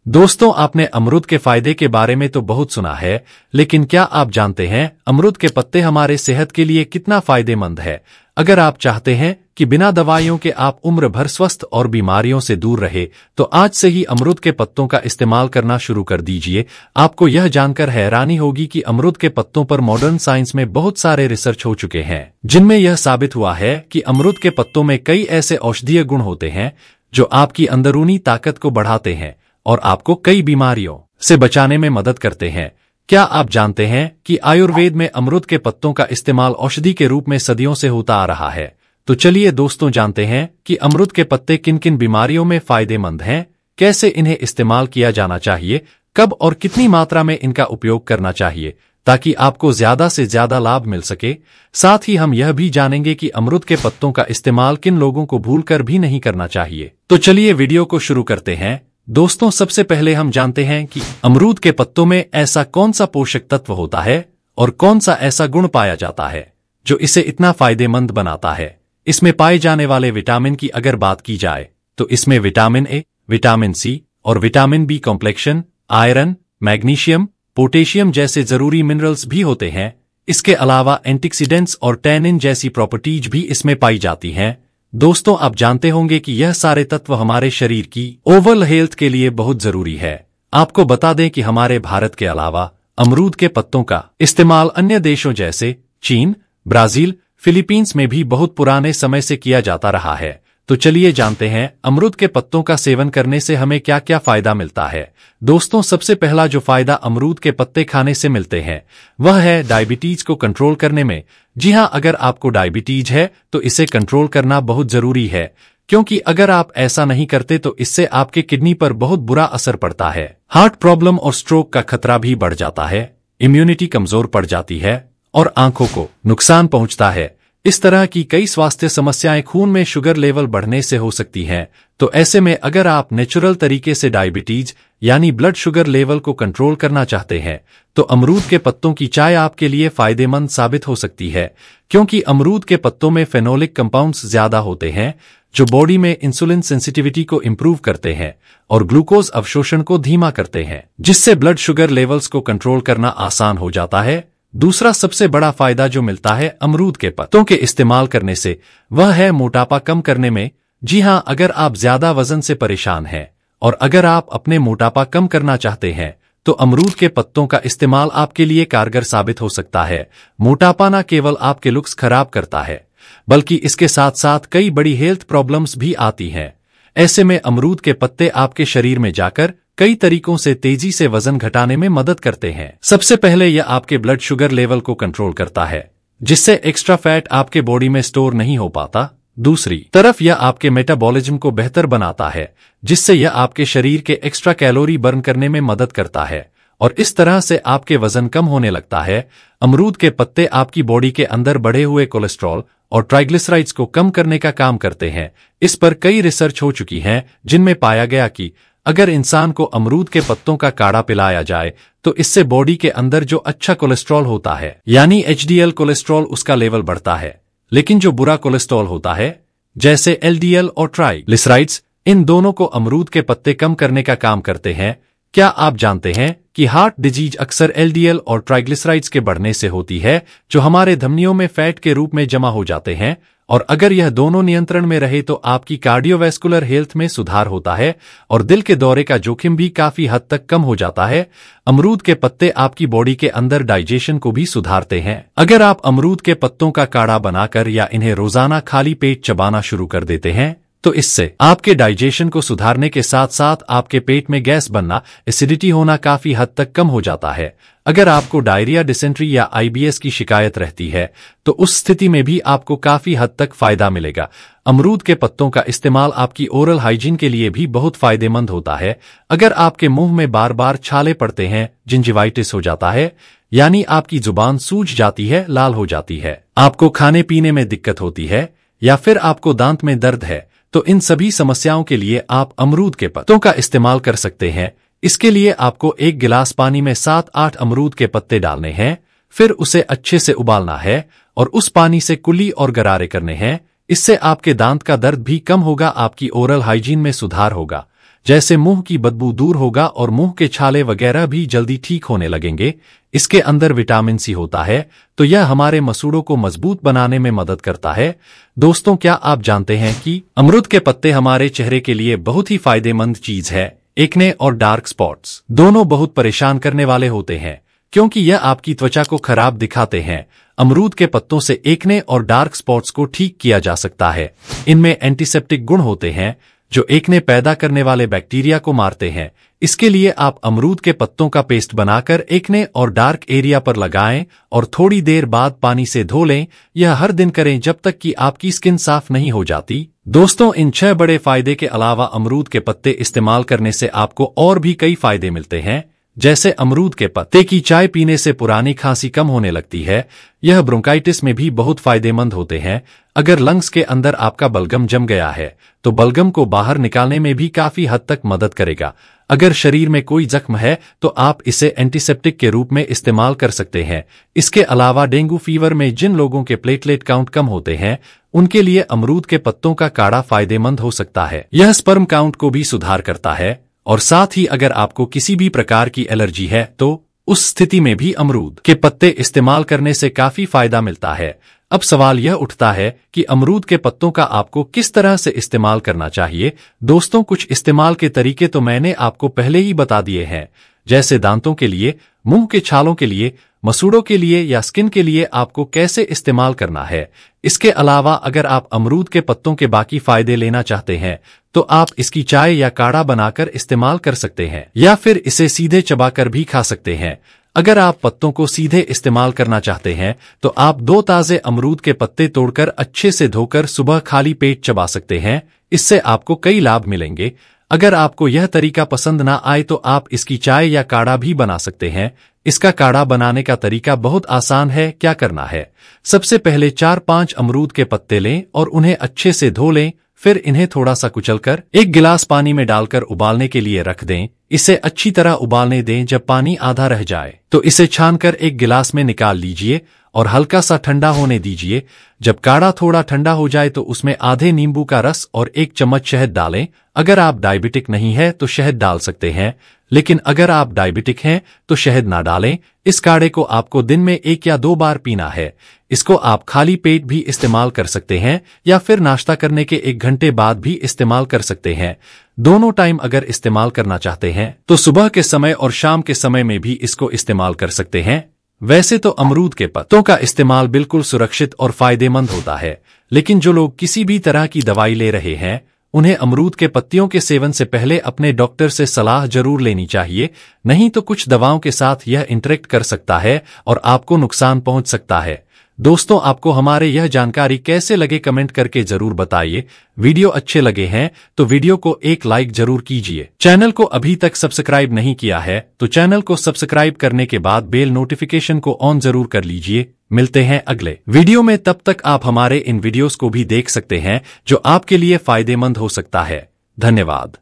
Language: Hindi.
दोस्तों, आपने अमरूद के फायदे के बारे में तो बहुत सुना है, लेकिन क्या आप जानते हैं अमरूद के पत्ते हमारे सेहत के लिए कितना फायदेमंद है? अगर आप चाहते हैं कि बिना दवाइयों के आप उम्र भर स्वस्थ और बीमारियों से दूर रहे, तो आज से ही अमरूद के पत्तों का इस्तेमाल करना शुरू कर दीजिए। आपको यह जानकर हैरानी होगी कि अमरूद के पत्तों पर मॉडर्न साइंस में बहुत सारे रिसर्च हो चुके हैं, जिनमें यह साबित हुआ है कि अमरूद के पत्तों में कई ऐसे औषधीय गुण होते हैं जो आपकी अंदरूनी ताकत को बढ़ाते हैं और आपको कई बीमारियों से बचाने में मदद करते हैं। क्या आप जानते हैं कि आयुर्वेद में अमरूद के पत्तों का इस्तेमाल औषधि के रूप में सदियों से होता आ रहा है? तो चलिए दोस्तों, जानते हैं कि अमरूद के पत्ते किन किन बीमारियों में फायदेमंद हैं, कैसे इन्हें इस्तेमाल किया जाना चाहिए, कब और कितनी मात्रा में इनका उपयोग करना चाहिए ताकि आपको ज्यादा से ज्यादा लाभ मिल सके। साथ ही हम यह भी जानेंगे कि अमरूद के पत्तों का इस्तेमाल किन लोगों को भूलकर भी नहीं करना चाहिए। तो चलिए वीडियो को शुरू करते हैं। दोस्तों, सबसे पहले हम जानते हैं कि अमरूद के पत्तों में ऐसा कौन सा पोषक तत्व होता है और कौन सा ऐसा गुण पाया जाता है जो इसे इतना फायदेमंद बनाता है। इसमें पाए जाने वाले विटामिन की अगर बात की जाए तो इसमें विटामिन ए, विटामिन सी और vitamin B complexion, iron, magnesium, potassium जैसे जरूरी मिनरल्स भी होते हैं। इसके अलावा एंटीऑक्सीडेंट्स और टैनिन जैसी प्रॉपर्टीज भी इसमें पाई जाती हैं। दोस्तों, आप जानते होंगे कि यह सारे तत्व हमारे शरीर की ओवरऑल हेल्थ के लिए बहुत जरूरी है। आपको बता दें कि हमारे भारत के अलावा अमरूद के पत्तों का इस्तेमाल अन्य देशों जैसे चीन, ब्राजील, फिलीपींस में भी बहुत पुराने समय से किया जाता रहा है। तो चलिए जानते हैं अमरूद के पत्तों का सेवन करने से हमें क्या क्या फायदा मिलता है। दोस्तों, सबसे पहला जो फायदा अमरूद के पत्ते खाने से मिलते हैं वह है डायबिटीज को कंट्रोल करने में। जी हां, अगर आपको डायबिटीज है तो इसे कंट्रोल करना बहुत जरूरी है, क्योंकि अगर आप ऐसा नहीं करते तो इससे आपके किडनी पर बहुत बुरा असर पड़ता है। हार्ट प्रॉब्लम और स्ट्रोक का खतरा भी बढ़ जाता है, इम्यूनिटी कमजोर पड़ जाती है और आंखों को नुकसान पहुंचता है। इस तरह की कई स्वास्थ्य समस्याएं खून में शुगर लेवल बढ़ने से हो सकती हैं। तो ऐसे में अगर आप नेचुरल तरीके से डायबिटीज यानी ब्लड शुगर लेवल को कंट्रोल करना चाहते हैं तो अमरूद के पत्तों की चाय आपके लिए फायदेमंद साबित हो सकती है, क्योंकि अमरूद के पत्तों में फेनोलिक कंपाउंड्स ज्यादा होते हैं जो बॉडी में इंसुलिन सेंसिटिविटी को इंप्रूव करते हैं और ग्लूकोज अवशोषण को धीमा करते हैं, जिससे ब्लड शुगर लेवल्स को कंट्रोल करना आसान हो जाता है। दूसरा सबसे बड़ा फायदा जो मिलता है अमरूद के पत्तों के इस्तेमाल करने से वह है मोटापा कम करने में। जी हां, अगर आप ज्यादा वजन से परेशान हैं और अगर आप अपने मोटापा कम करना चाहते हैं तो अमरूद के पत्तों का इस्तेमाल आपके लिए कारगर साबित हो सकता है। मोटापा न केवल आपके लुक्स खराब करता है बल्कि इसके साथ साथ कई बड़ी हेल्थ प्रॉब्लम्स भी आती हैं। ऐसे में अमरूद के पत्ते आपके शरीर में जाकर कई तरीकों से तेजी से वजन घटाने में मदद करते हैं। सबसे पहले यह आपके ब्लड शुगर लेवल को कंट्रोल करता है, जिससे एक्स्ट्रा फैट आपके बॉडी में स्टोर नहीं हो पाता। दूसरी तरफ यह आपके मेटाबॉलिज्म को बेहतर बनाता है, जिससे यह आपके शरीर के एक्स्ट्रा कैलोरी बर्न करने में मदद करता है और इस तरह से आपके वजन कम होने लगता है। अमरूद के पत्ते आपकी बॉडी के अंदर बढ़े हुए कोलेस्ट्रॉल और ट्राइग्लिसराइड्स को कम करने का काम करते हैं। इस पर कई रिसर्च हो चुकी है, जिनमें पाया गया कि अगर इंसान को अमरूद के पत्तों का काढ़ा पिलाया जाए तो इससे बॉडी के अंदर जो अच्छा कोलेस्ट्रॉल होता है यानी एचडीएल कोलेस्ट्रॉल उसका लेवल बढ़ता है, लेकिन जो बुरा कोलेस्ट्रॉल होता है जैसे एलडीएल और ट्राइग्लिसराइड्स, इन दोनों को अमरूद के पत्ते कम करने का काम करते हैं। क्या आप जानते हैं कि हार्ट डिजीज अक्सर एलडीएल और ट्राइग्लिसराइड्स के बढ़ने से होती है, जो हमारे धमनियों में फैट के रूप में जमा हो जाते हैं, और अगर यह दोनों नियंत्रण में रहे तो आपकी कार्डियोवैस्कुलर हेल्थ में सुधार होता है और दिल के दौरे का जोखिम भी काफी हद तक कम हो जाता है। अमरूद के पत्ते आपकी बॉडी के अंदर डाइजेशन को भी सुधारते हैं। अगर आप अमरूद के पत्तों का काढ़ा बनाकर या इन्हें रोजाना खाली पेट चबाना शुरू कर देते हैं तो इससे आपके डाइजेशन को सुधारने के साथ साथ आपके पेट में गैस बनना, एसिडिटी होना काफी हद तक कम हो जाता है। अगर आपको डायरिया, डिसेंट्री या आईबीएस की शिकायत रहती है तो उस स्थिति में भी आपको काफी हद तक फायदा मिलेगा। अमरूद के पत्तों का इस्तेमाल आपकी ओरल हाइजीन के लिए भी बहुत फायदेमंद होता है। अगर आपके मुंह में बार बार छाले पड़ते हैं, जिंजिवाइटिस हो जाता है यानी आपकी जुबान सूज जाती है, लाल हो जाती है, आपको खाने पीने में दिक्कत होती है या फिर आपको दांत में दर्द है, तो इन सभी समस्याओं के लिए आप अमरूद के पत्तों का इस्तेमाल कर सकते हैं। इसके लिए आपको एक गिलास पानी में 7-8 अमरूद के पत्ते डालने हैं, फिर उसे अच्छे से उबालना है और उस पानी से कुल्ली और गरारे करने हैं। इससे आपके दांत का दर्द भी कम होगा, आपकी ओरल हाइजीन में सुधार होगा। जैसे मुंह की बदबू दूर होगा और मुंह के छाले वगैरह भी जल्दी ठीक होने लगेंगे। इसके अंदर विटामिन सी होता है, तो यह हमारे मसूड़ों को मजबूत बनाने में मदद करता है। दोस्तों, क्या आप जानते हैं कि अमरूद के पत्ते हमारे चेहरे के लिए बहुत ही फायदेमंद चीज है। एक्ने और डार्क स्पॉट्स दोनों बहुत परेशान करने वाले होते हैं, क्योंकि यह आपकी त्वचा को खराब दिखाते हैं। अमरूद के पत्तों से एक्ने और डार्क स्पॉट्स को ठीक किया जा सकता है। इनमें एंटीसेप्टिक गुण होते हैं जो एक्ने पैदा करने वाले बैक्टीरिया को मारते हैं। इसके लिए आप अमरूद के पत्तों का पेस्ट बनाकर एक्ने और डार्क एरिया पर लगाएं और थोड़ी देर बाद पानी से धो लें। यह हर दिन करें जब तक कि आपकी स्किन साफ नहीं हो जाती। दोस्तों, इन 6 बड़े फायदे के अलावा अमरूद के पत्ते इस्तेमाल करने से आपको और भी कई फायदे मिलते हैं। जैसे अमरूद के पत्ते की चाय पीने से पुरानी खांसी कम होने लगती है। यह ब्रोंकाइटिस में भी बहुत फायदेमंद होते हैं। अगर लंग्स के अंदर आपका बलगम जम गया है तो बलगम को बाहर निकालने में भी काफी हद तक मदद करेगा। अगर शरीर में कोई जख्म है तो आप इसे एंटीसेप्टिक के रूप में इस्तेमाल कर सकते हैं। इसके अलावा डेंगू फीवर में जिन लोगों के प्लेटलेट काउंट कम होते हैं उनके लिए अमरूद के पत्तों का काढ़ा फायदेमंद हो सकता है। यह स्पर्म काउंट को भी सुधार करता है। और साथ ही अगर आपको किसी भी प्रकार की एलर्जी है तो उस स्थिति में भी अमरूद के पत्ते इस्तेमाल करने से काफी फायदा मिलता है। अब सवाल यह उठता है कि अमरूद के पत्तों का आपको किस तरह से इस्तेमाल करना चाहिए। दोस्तों, कुछ इस्तेमाल के तरीके तो मैंने आपको पहले ही बता दिए हैं, जैसे दांतों के लिए, मुंह के छालों के लिए, मसूड़ों के लिए या स्किन के लिए आपको कैसे इस्तेमाल करना है। इसके अलावा अगर आप अमरूद के पत्तों के बाकी फायदे लेना चाहते हैं तो आप इसकी चाय या काढ़ा बनाकर इस्तेमाल कर सकते हैं या फिर इसे सीधे चबाकर भी खा सकते हैं। अगर आप पत्तों को सीधे इस्तेमाल करना चाहते हैं तो आप 2 ताजे अमरूद के पत्ते तोड़कर अच्छे से धोकर सुबह खाली पेट चबा सकते हैं। इससे आपको कई लाभ मिलेंगे। अगर आपको यह तरीका पसंद ना आए तो आप इसकी चाय या काढ़ा भी बना सकते हैं। इसका काढ़ा बनाने का तरीका बहुत आसान है। क्या करना है, सबसे पहले 4-5 अमरूद के पत्ते लें और उन्हें अच्छे से धो लें। फिर इन्हें थोड़ा सा कुचलकर 1 गिलास पानी में डालकर उबालने के लिए रख दें। इसे अच्छी तरह उबालने दें। जब पानी आधा रह जाए तो इसे छानकर 1 गिलास में निकाल लीजिए और हल्का सा ठंडा होने दीजिए। जब काढ़ा थोड़ा ठंडा हो जाए तो उसमें आधे नींबू का रस और 1 चम्मच शहद डालें। अगर आप डायबिटिक नहीं है तो शहद डाल सकते हैं, लेकिन अगर आप डायबिटिक हैं तो शहद ना डालें। इस काढ़े को आपको दिन में 1 या 2 बार पीना है। इसको आप खाली पेट भी इस्तेमाल कर सकते हैं या फिर नाश्ता करने के 1 घंटे बाद भी इस्तेमाल कर सकते हैं। दोनों टाइम अगर इस्तेमाल करना चाहते हैं तो सुबह के समय और शाम के समय में भी इसको इस्तेमाल कर सकते हैं। वैसे तो अमरूद के पत्तों का इस्तेमाल बिल्कुल सुरक्षित और फायदेमंद होता है, लेकिन जो लोग किसी भी तरह की दवाई ले रहे हैं उन्हें अमरूद के पत्तियों के सेवन से पहले अपने डॉक्टर से सलाह जरूर लेनी चाहिए। नहीं तो कुछ दवाओं के साथ यह इंटरेक्ट कर सकता है और आपको नुकसान पहुंच सकता है। दोस्तों, आपको हमारे यह जानकारी कैसे लगे कमेंट करके जरूर बताइए। वीडियो अच्छे लगे हैं तो वीडियो को एक लाइक जरूर कीजिए। चैनल को अभी तक सब्सक्राइब नहीं किया है तो चैनल को सब्सक्राइब करने के बाद बेल नोटिफिकेशन को ऑन जरूर कर लीजिए। मिलते हैं अगले वीडियो में, तब तक आप हमारे इन वीडियोस को भी देख सकते हैं जो आपके लिए फायदेमंद हो सकता है। धन्यवाद।